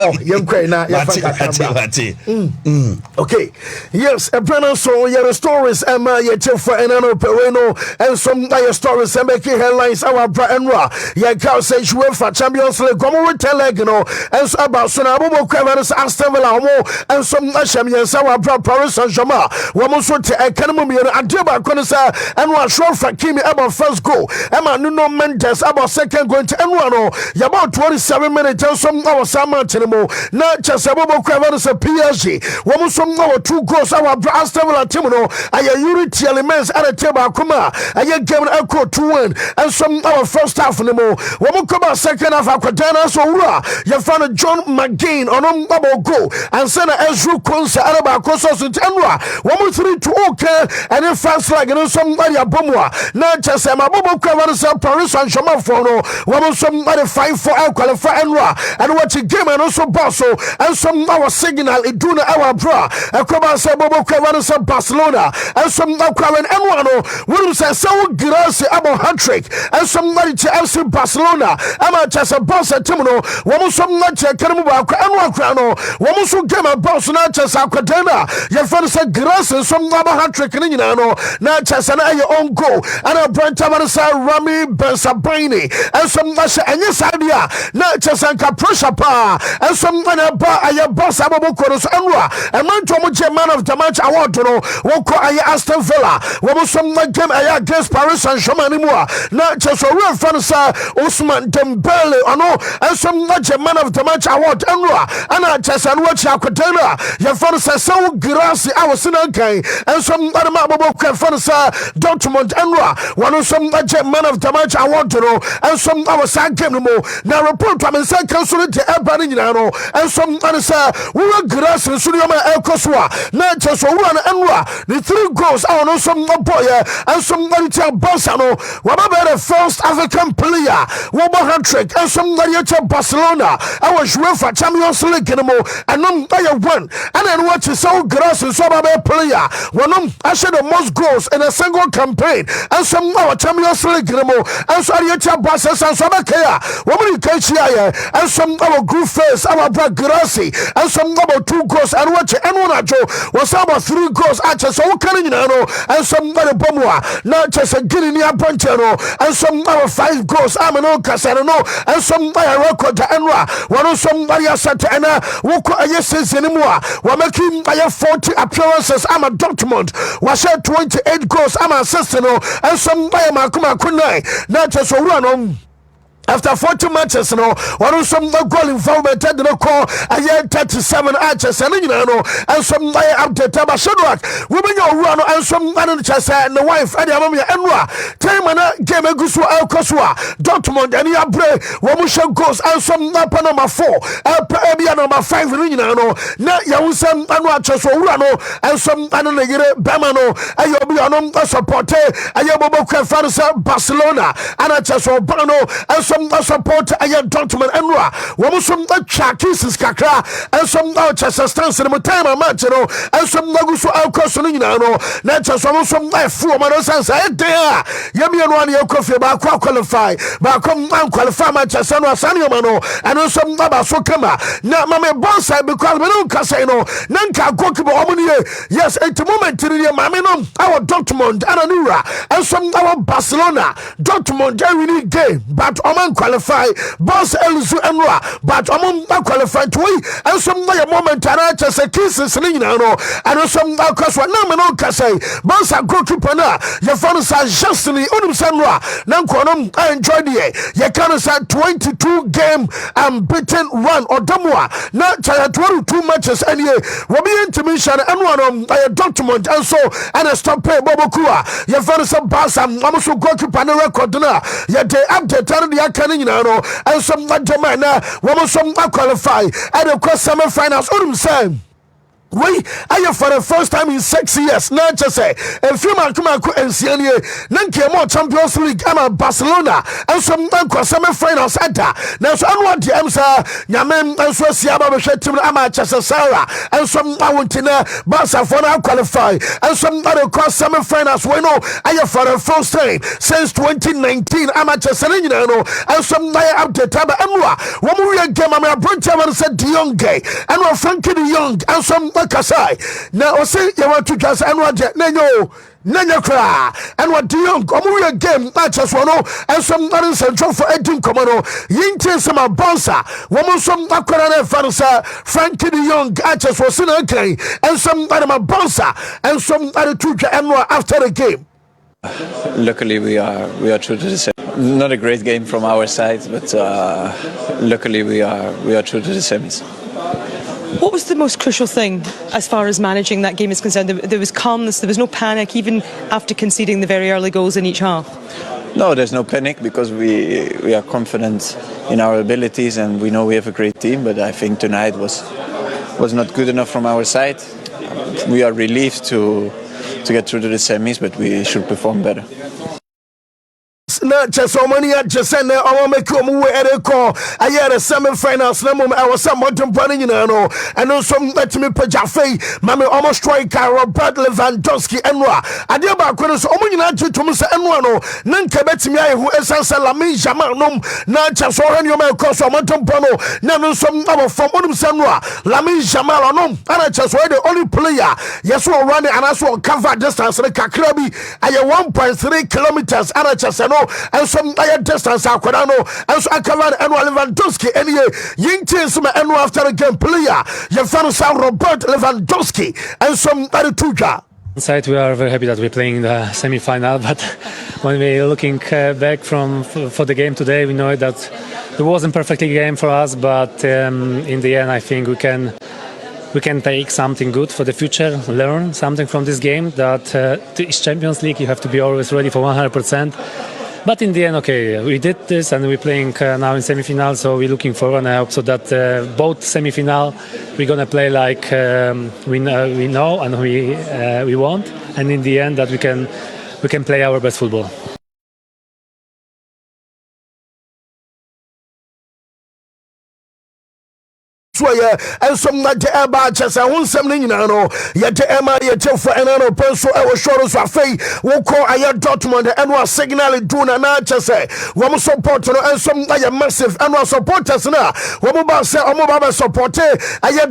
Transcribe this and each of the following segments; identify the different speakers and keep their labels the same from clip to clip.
Speaker 1: Oh, young Quena, okay. Yes, a brand so your stories, Emma, your for Enano Pereno, and some other stories, and making headlines. Our Branwa, your cow says you for Champions League, Gomo Telegano, and so about Sonabo Cravens, Aston Villa, and some Nashamians, our Paris Saint Germain, Wamoso to Academy, and Diba Conisa, and one short for Kimi about first goal, Emma Nuno Mendes about second going to Enwano, about 27 minutes, and some our summer. Not just a Bobo Cravens a Psg. Woman some more 2 goals. Our Aston Villa Timono. I unity elements at a table. Kuma. I gave an echo 2-1 and some our first half no more. Woman come out second half. Aquadana so you found John McGinn on double goal and send Ezra Konsa Araba Kosos in Tenwa. Woman 3-2 okay and in fast like and somebody a Bomwa. Not just a Bobo Cravens a Paris Saint Germain for no. Woman somebody 5-4 qualify and what you game and also Basso and some our signal it do our bra a Coba Bobo Cravens Barcelona and some now Craven Enwano will say so grassy about hat-trick and somebody to FC Barcelona ama just a boss at Timono woman some not a Kanamuba and Crano woman so game a boss not just Aquadena your friend said grass and some other hat-trick in Inano not just an your own goal and a brand Tamarasa Rami Bensabaini and some Nasha and yes idea not just a pressure pa and some I boss Abu Koros Anwa and man to man of the match award to know what call Aston Villa what some game against Paris Saint Germain anymore not just a real fansa Usman Dembele or no and some man of the match award Anwa and I just and watch Aquadena your fansa so grassy I was in okay and some other Mabu fansa Dortmund Anwa one of some man of the match award to know and some our side game no more now report to me say cancel it to everybody and some answer we were grass and Suryama El Koswa, not just one and the 3 goals I know some boy and somebody tell Bassano, what about the first African player, what about hat-trick and somebody tell Barcelona, I was UEFA Champions League anymore and I won and then watch so grass and some other player, one I said the most goals in a single campaign and some our Champions League anymore and so I tell Bassas and some care, what will you catch here and some our group face our black grassy and some about 2 goals and watch anyone at Joe was about 3 goals at just all coming and some other bomba not just a Guinea Ponchano and some other 5 goals I'm an old Casano and some record to Enra one of somebody said to Anna Woko Ayes anymore we're making 40 appearances I'm a Dortmund was 28 goals I'm an assistant and some Makuma Kunai not just a run on after 40 matches, no, one some goal involvement at the call, I had 37 archers and some update Tabashadrak. Women your run and some managers and the wife and Amamia Enra. Taimana game a Guswa El Koswa, Dortmund and Yabre, Wamusha goes and some Napa number 4, Elpabia number 5, not Yawusam and Watchers or Rano and some Ananagere Bamano, Ayobianum supporter, Ayabobo Fansa Barcelona, and I just Bano and some support I Dortmund and Ra. Woman some Chakis Kakra and some Chester stance in the time match, and some Nagusu Alcosolino, not just some left for Manosans. I dare Yami and 1 year coffee about qualify, but come and qualify Manchester Sanio Mano, and also Naba Sokama. Now, Mamma Bonsai because we don't Casino, Nanka Gokibo Omni. Yes, at the moment, Mamino, our Dortmund and Anura, and some our Barcelona, Dortmund, they need game, but Oman qualify, Boss Elzu Enra, but Oman qualified to win, and some moment, and I just a kiss is Lino, and some Alcos, no Casay, Boss a goalkeeper, your phone says justly, Unum Sanra, Nanquanum, I enjoyed it. You can say 22 game unbeaten run or Damwa, not 22 matches and ye will be intermission and one on Dortmund and so and a stop pay Bobokua. Your phone says Boss and also goalkeeper and a record dinner. Yet they update on the Akanino and some Mantamana, woman some qualify and of course semi finals. Unum Sam. Wait, I have for the first time in 6 years. Now, just say, and few Marco and Siania, Nanke more Champions League, I'm Barcelona, and some semi finals at that. Now, so I want the answer, Yaman, and so Siaba, Amacha Sarah, and some Mountina, Barcelona qualify, and some other cross semi finals. We know I have for the first time since 2019, Amateur Serenino, and some Naya up the Taba Amwa. One more game, I'm a Bronchaman said De Jong, and we're Frankie De Jong, and some Kasai. Now, I say you want to just and what Nanya cry and what do you come game matches one and some other central for 18 commando Yintin some bonsa woman some Aquarana Fansa Frankie De Jong matches was in okay and some other bonsa and some other two and after the game.
Speaker 2: Luckily we are true to the same. Not a great game from our side, but luckily we are true to the semis.
Speaker 3: What was the most crucial thing as far as managing that game is concerned? There was calmness, there was no panic, even after conceding the very early goals in each half?
Speaker 2: No, there's no panic because we are confident in our abilities and we know we have a great team, but I think tonight was not good enough from our side. We are relieved to get through to the semis, but we should perform better.
Speaker 1: Na Chesomania Jesene or make a call. I had a semi-finals. I was somewhat running in and also let me put Jaffe, Mammy almost striker Robert Lewandowski and Ra. I did about Quintus Omunina to Mr. Enwano, Nankabetimi, who is Lamine Jamanum, Nachasoran, your man cost or Montompano, Nano some number from Unum Sanwa, Lamine Jamalonum, and I just were the only player. Yes, we're running and also cover distance like Kakrabi. I have 1.3 kilometers and I just know. And some higher distance, Aquadano, and so I covered Lewandowski, and Yintin, some and after a game player, you found Robert Lewandowski, and some other two.
Speaker 4: Inside, we are very happy that we're playing the semi-final, but when we're looking back for the game today, we know that it wasn't perfectly game for us, but in the end, I think we can take something good for the future, learn something from this game, that it's Champions League, you have to be always ready for 100%. But in the end, okay, we did this and we're playing now in semi-final, so we're looking forward, and I hope so that both semi-final we're going to play like we know and we want, and in the end that we can play our best football.
Speaker 1: And some not the abaches and one something yet the Emma yet for another person I was sure of faith will call a Dortmund and was signal doing an archer say one support and some like massive and was supporters now one about say Omobaba support a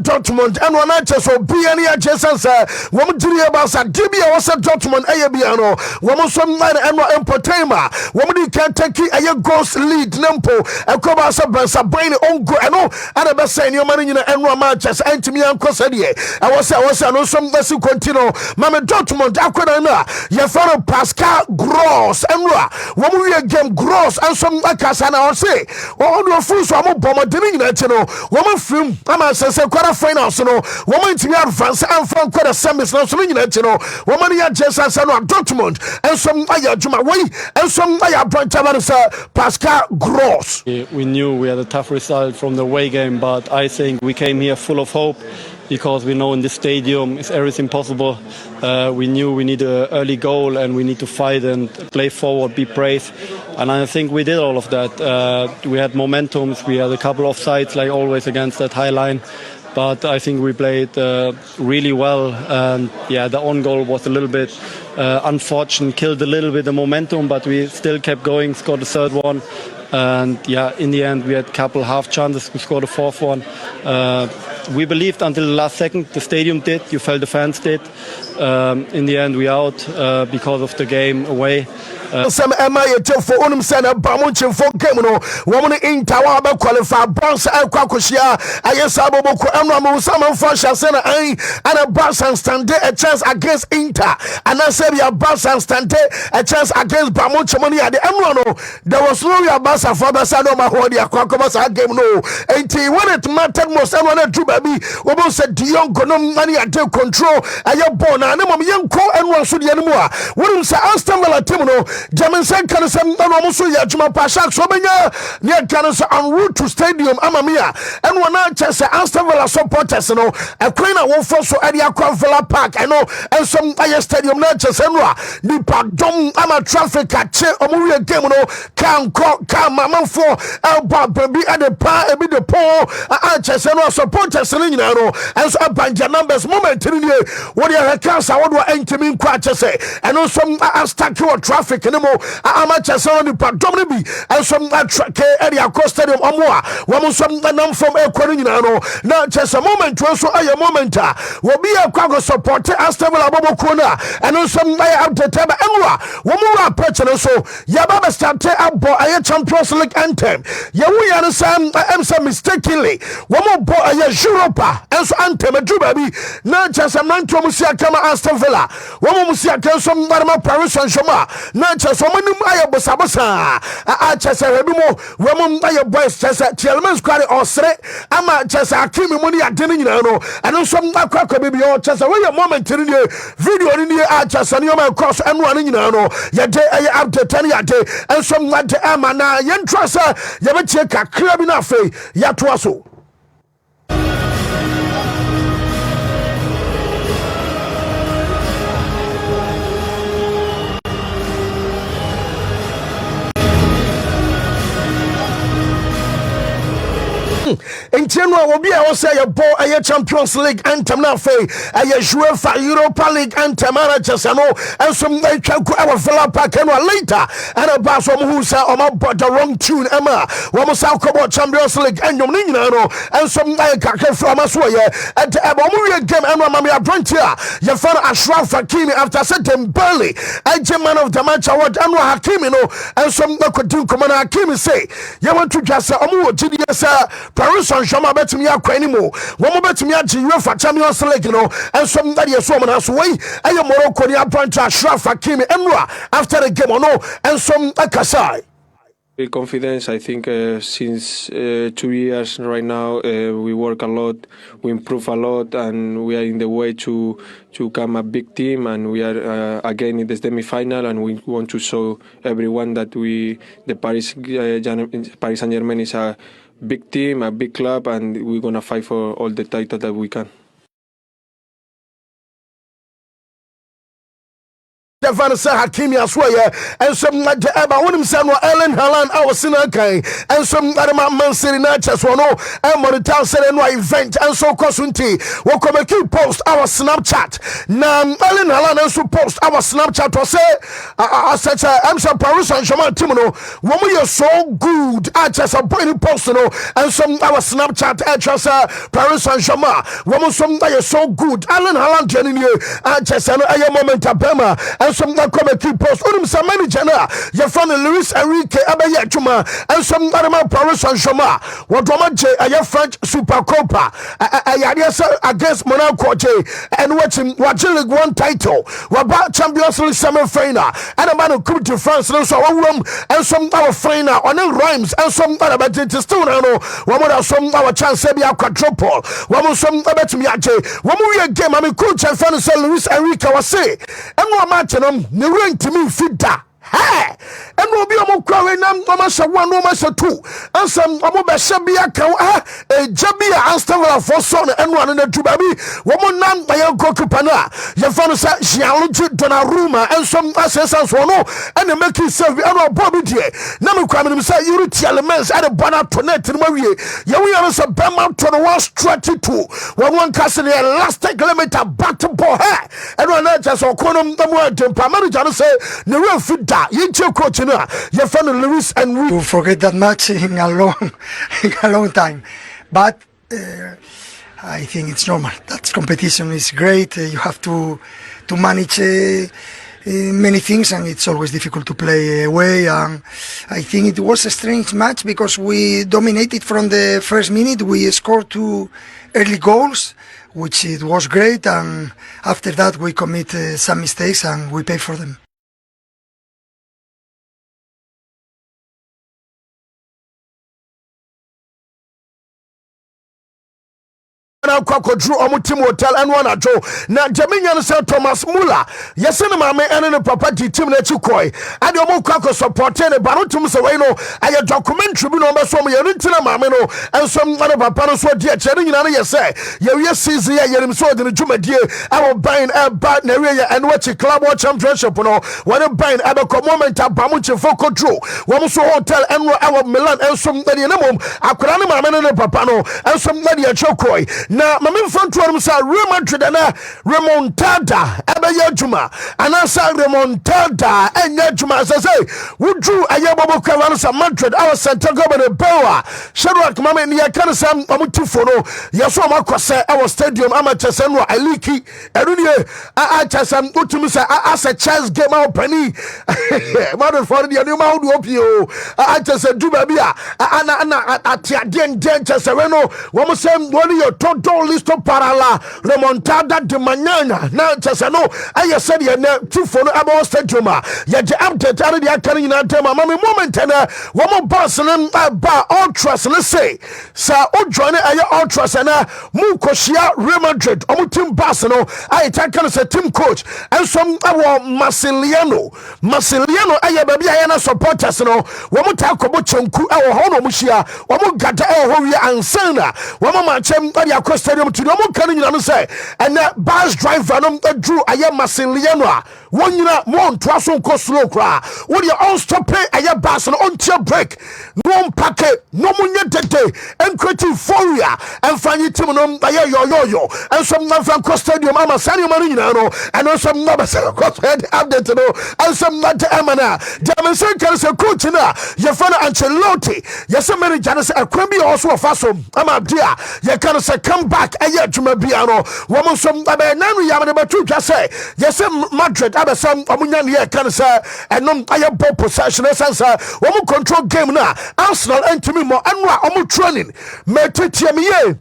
Speaker 1: Dortmund and one archer so be any adjacent woman to about Dibia was a Dortmund Ayabiano woman some like and entertainment woman can take a ghost lead Nampo a cover Sabrina on go and a best saying your man in the matches and to me and Cosadie. I was no some less continue. Mamma Dortmund, Aquadana, Yafaro Pascal Gross and Ra. One we game Gross and some like us and I'll say, all the fools are more bomber doing that, woman film, Mama says a quarter finals, woman to me advance and from quarter semis, no swinging that, woman ya just as Dortmund and some Juma way and some Pascal Gross.
Speaker 5: We knew we had a tough result from the away game, but I think we came here full of hope because we know in this stadium is everything possible. We knew we need an early goal and we need to fight and play forward, be brave. And I think we did all of that. We had momentums, we had a couple of sides like always against that high line. But I think we played really well. And yeah, the own goal was a little bit unfortunate, killed a little bit the momentum, but we still kept going, scored the third one. And yeah, in the end we had a couple half chances to score the fourth one. We believed until the last second. The stadium did, you felt the fans did. In the end we out because of the game away.
Speaker 1: Some Emma for Unum Sena Bamuchin for Gemino, woman in Tawaba qualify Bronze and Kwakushia, Ayasabo Emramu, Saman Fasha Sena and a Bass and Stande a chance against Inter, and I said your Bass and Stande a chance against Bamuchamoni at the Emrano. There was no Bass and Father Sanoma Hodia Kwakobasa game no. And when it mattered most, I wanted to baby, almost said De Jong Gonom money at take control, and your born and I'm young co and one Sudi anymore. Wouldn't say Aston Villa Timino. German San Canasam and almost Yajuma Pashak Sobenya near Canasa en route to Stadium Amamia and one night Chester Aston Villa supporters no a queen won for so area Villa Park and some stadium na chesenwa ni pardon ama traffic ache omuwe game no kan mama for elba baby at the pa e be the pole chesenwa supporters ni nyina no and so abanja numbers moment ni what you cancer what do entimi kwa chese and some stack your traffic ni mo ama chesenwa ni pardon ni bi and some track area stadium omo wo some nam from ekwa ni nyina no na chese moment so aye moment wo bi akwa support Astable Abobo and also out the table and one more so Yababa started up a Champions League anthem. We understand I'm mistakenly one more boy a Europa and so anthem a Jubabi not just a man to Musia Kama Aston Villa one Musia some Marma Paris and Shoma not just one Maya Bosabasa I just a Rebumo woman by your boys just a Chelman's Quari or Sre Ama just a Kimi Money at dinner and also Nakaka baby or just a way moment video in the archers and your cross and one in no ya day up to 10 ya day and some like the amana yen trasa yabacheka krabina fe ya twaso in general will be I say a ball a Champions League anthem na fe a UEFA Europa League anthem and some they can go our Villa Park and later and a bass who say the wrong tune Emma one South Champions League and and some like from us at the game and Mamma Brontia your father Ashraf Hakimi after setting Burnley a man of the match award and Hakimi and some could do come on Hakimi say you want to just GDS Paris Saint-Germain bet me akwa anymore. One bet me at UEFA Champions League and somebody is woman as way. I am Morocco ni appoint Ashraf Hakimi Emra after the game and some Akasai.
Speaker 6: Confidence. I think since 2 years right now we work a lot, we improve a lot, and we are in the way to become a big team. And we are again in the semi-final, and we want to show everyone that the Paris Saint-Germain is a big team, a big club, and we're gonna fight for all the titles that we can.
Speaker 1: Vanessa Hakimi as well, and some like the Eba Winim San Ellen Haaland, our Sinakai, and some other man City Natchez one, and 𝗕𝗓𝗓 event, and so Kosunti. What come a keep post our Snapchat. Now, Ellen Haaland also post our Snapchat or say, such I'm some Paris Saint-Germain Timono, when we are so good, I just a point post, and some our Snapchat address Paris Saint-Germain, woman some they are so good, Ellen Haaland Jenny, I just a moment of Bema, and some that come a keep post. Some manager na your friend Luis Enrique Abaye Chuma and some other man Paris Saint-Germain. What Romaje a French Super Copa against Monaco and watching League One title. What about Champions League semi-final and a man who come to France and so on and some other final on the rhymes and some other but it is still no one more some our chance to be a quadruple. One more some about me one more game I mean coach and friend Luis Enrique was say and one match ne rank to me fit da hey and no be omo kwa na mama sha one no ma sha two and some omo be sha bia kan e jabia Aston Villa for son and one na tu baby womo nam ya goalkeeper na ya fa no sa Gianluigi Donnarumma and some assistants no and make it save and Bobby die na me kwa me say you reach elements at the banner to net no wie ya we are so bema to the one strategy one castle the elastic limit back to ball hey and one just okonom the temper manager say ne real fit da you coach na your friend Luis and
Speaker 7: to forget that match in a long time, but I think it's normal. That competition is great. You have to manage many things, and it's always difficult to play away. And I think it was a strange match because we dominated from the first minute. We scored 2 early goals, which it was great, and after that we commit some mistakes and we pay for them.
Speaker 1: na kwakodru omutim hotel and one ajo na Jamaican say Thomas Muller yesene mame ene ne papa di team na chikoi ade omo kwako support ne barotum se we no aye documentary bi no be so mo ye ntina mame no enso mane papa no so di akere nyina no yese ye wie season ye yerim so de ne dwumadie awo ban ba na we ye ene wachi club championship no one ban abeko moment abamu chefo kodru wo so hotel enro awo Milan enso de ne mom akora ne mame ne papa no enso de achokoi na mame mfanto sa Real Madrid na remontada ebe ye juma anasa remontada enye juma say wudru aye bobo kwa sa Madrid our Santiago Bernabeu Shadrack mama ni yakana sam omutifo no yeso makose our stadium amachese no aliki erunie achasam utumi sa as a chess game out penny Madrid for the new ma do opio achase duba bia ana atiade chese we no wo mo sem woni your total list parala remontada de manana na chese no aye said ye na tifo no about stadium ye de update ari de akari na tema mama moment na wo mo boss no ba ultras let's say sa o join aye ultras na mu koshia Real Madrid o team boss no aye takana say team coach and some Masiliano aye baby aye na supporters no wo mo ta kobo chenku e ho no mo hia wo mo gada e ho wi ansana wo mo ma chem ade akọ stadium to no mo kan nyina no say and bus driver no drew aye Masiliano a won nyina mo ntoa so nko slow kra wo de on stop aye bus no on tier break no packet no munye dede enkreti foria enfanyi tim no aye yo and some man from stadium ama sani mari nyina no and some number head update no and some not amana demonstration can say coach na ye fana Ancelotti yes many janus akwan bi also faso ama dia ye can say come back aye adwuma bia no wo mo some nanu ya me batu twa say yes Madrid abesam omunya ne ye can say enom aye ball possession sense wo mo control game na Arsenal entimi mo anwa omo training metetie me ye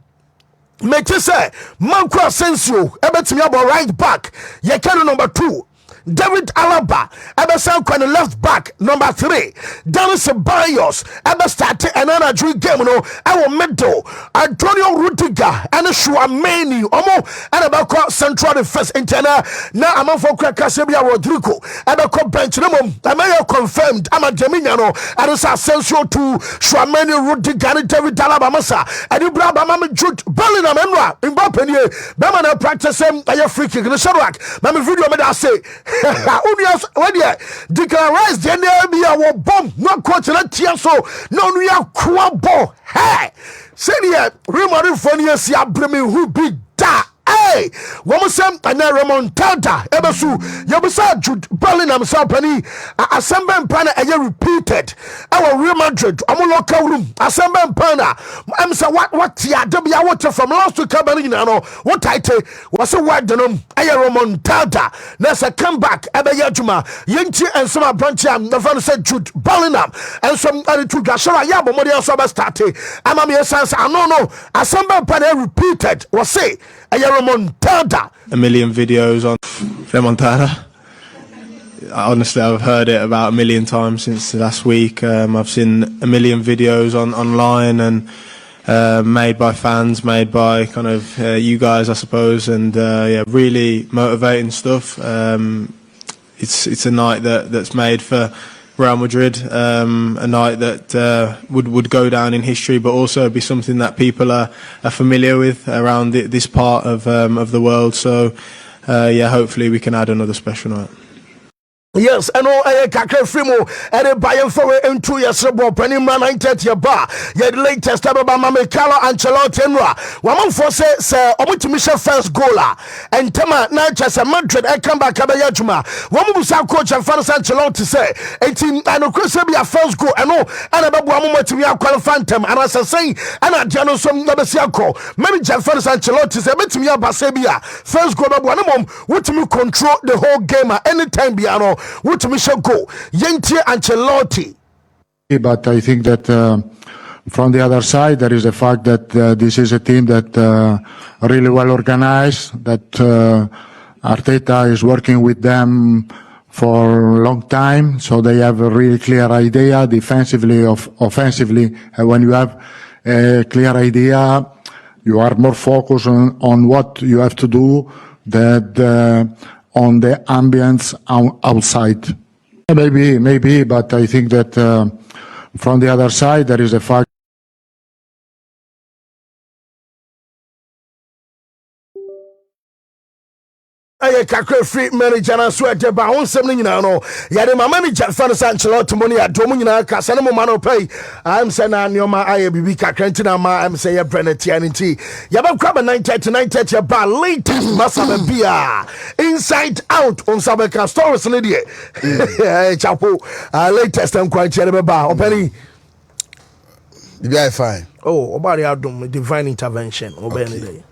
Speaker 1: make say Marco Asensio ebetimi abo right back ye can number 2 David Alaba ebesan kwa left back number 3 Dennis Ceballos ebe start another dream game no our middle Antonio Rudiger and Chouameni omo and about central defense interna na amafo kwa Casabia Rodrigo ebe bench no mom amayo confirmed ama Jamaican no and Asensio to Chouameni Rudiger and David Alaba masa and Ibrahim mama Jude Bellingham enwa Mbappe nie be man practice aye free kick no Shadrack mama video me da say Unias where Declan Rice the NBA will bomb no coach na tia so no no ya kwabo hey say the Real Madrid for years ya breme who be da hey woman sam and remontada ebesu yebisa Jude Bellingham sapani assemble pana aye repeated our Real Madrid am local room assemble pana am say what ya dobia water from last week Caberina no what title was a word denom aye remontada na say come back ebe yaduma yenti and some branch am the fan said Jude Bellingham and some to gashara ya bomodi so be start am me sense no assemble pana repeated was say aye remontada.
Speaker 8: A million videos on remontada. Honestly, I've heard it about a million times since last week. I've seen a million videos online and made by fans, made by kind of you guys, I suppose, and yeah, really motivating stuff. It's a night that's made for Real Madrid, a night that would go down in history, but also be something that people are familiar with around this part of the world. So, yeah, hopefully we can add another special night.
Speaker 1: Yes, and all I kakra frimo and a buy for into your suburb penny man 930 bar. Yet latest about Mama Carlo Ancelotti woman for say Omutumi first goaler and Tema Natchez and Madrid I come back Abayajuma. Woman was our coach and Father Ancelotti say 18 and Chris be a first goal and and about woman to be a phantom and as I say and I Jano some Nabasiako. Manager Father Ancelotti say bet me a Basebia first goal of one mom would me control the whole game at any time Biano. What we shall go, Yenti Ancelotti.
Speaker 9: But I think that from the other side, there is the fact that this is a team that really well organized, that Arteta is working with them for a long time, so they have a really clear idea, defensively, offensively. And when you have a clear idea, you are more focused on what you have to do than on the ambience outside. Maybe, but I think that from the other side there is a fact.
Speaker 1: I can't free manager and sweat about one something, you know. Yet my manager, Fanny Sanchelot, money at Domina, Casanamo Mano pay. I'm saying, I'm my IAB, Cacantina, I'm saying, Brenner TNT. Yabba Crab 9:30 9:30 about late Massam beer. Inside out on Sabeka Stories, Lydia. Chapo, latest and quite terrible. Penny.
Speaker 10: Be fine.
Speaker 1: Oh, about the divine intervention. Obey.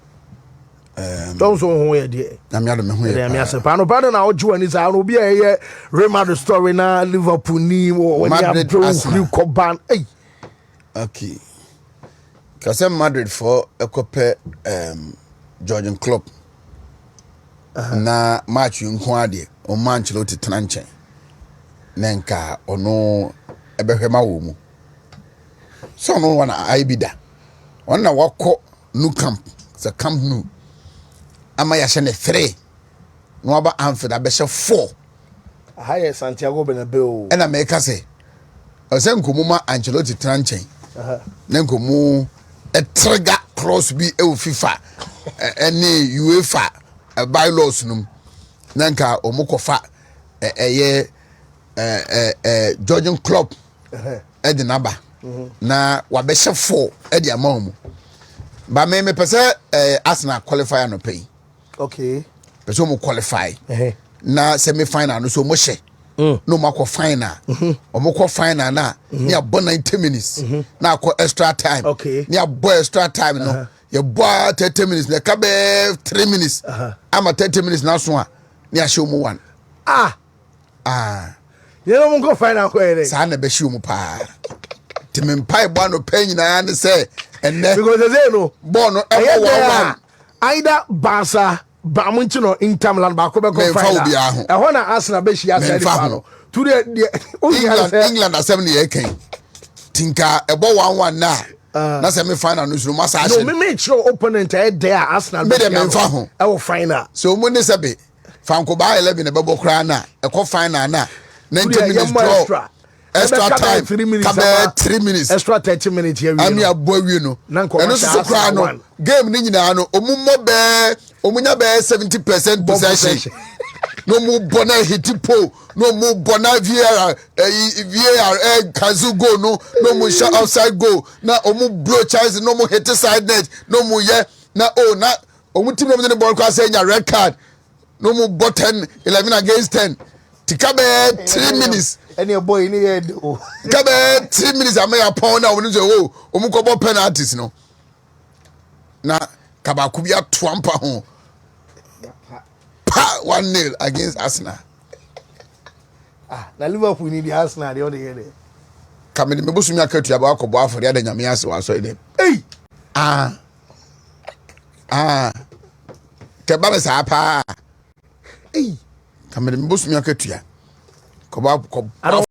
Speaker 1: Don't so who dear.
Speaker 10: I'm yard me who.
Speaker 1: I'm yes, pano pano na oju ani sa no be a Real story na Liverpool ni when
Speaker 10: Madrid
Speaker 1: you Coban. Hey.
Speaker 10: Okay. Cause Madrid for a couple Georgian club. Na match you nkwade o Manchester Tranche. Nenka ono ebehwema wo mu. So no one I be da. One na wako new camp. It's a camp new. Ama ya shene 3 no aba Anfield abeshe 4
Speaker 1: Higher Santiago Bernabeu
Speaker 10: ena meka se ose nkomuma Ancelotti tranchen na nkomu trigger cross bi e FIFA ene UEFA bylaws num na nka omukofa Georgian club de naba na wabeshe 4 de amamu ba me pese Arsenal qualifier no pay.
Speaker 1: Okay.
Speaker 10: Person mo qualify. Na semi final no so mo hye. No mako final. O mako final na ni abo 90 minutes. Na akọ extra time.
Speaker 1: Okay.
Speaker 10: Ni abo extra time no. You bo 30 minutes na ka be 3 minutes. Ama 30 minutes na so a ni a show mo one.
Speaker 1: You know mo go final ko ere.
Speaker 10: Sa na be show mo pa. Timi mpai bo no pay nyina ne say enne.
Speaker 1: Because they no
Speaker 10: ball no e 1-1.
Speaker 1: Either Barca Bamuntino in Tamland Bakobe
Speaker 10: final.
Speaker 1: I want to ask na be she outside the final. Today
Speaker 10: England assembly again. Tinka ebo 1-1 na semi final no masa
Speaker 1: no me make sure opponent there Arsenal
Speaker 10: be dem fa ho
Speaker 1: e will final.
Speaker 10: So mo ne sebe fanko ba 11 e bebo kra na e ko final na 90 minutes draw. Extra time 3 minutes. 3 minutes.
Speaker 1: Extra 30 minutes here.
Speaker 10: Ami abo wi no. Eno so kra no. Game ni nyina no omummo be omunya be 70% possession. No mu bona hit po, no mu bona VAR Kazu go no mu shot outside goal. Na omu blow chance no mu hit side net, no mu ye na na omu team no the ball kwa say nya red card. No mu button 11 against 10. Tikabe 3 minutes.
Speaker 1: Any boy in the head.
Speaker 10: Kabe 3 minutes I may upon now when you say omukobo penalties no. Na kaba kubia twampa ho. Pa 1-0 against Arsenal.
Speaker 1: Na Liverpool need the Arsenal the other year.
Speaker 10: Kamedi mebusumi akatu ya ba akobo afori ada nyame ase wa so dem.
Speaker 1: Hey.
Speaker 10: Keba be sa pa. Hey. Kamedi mebusumi akatu ya. Koba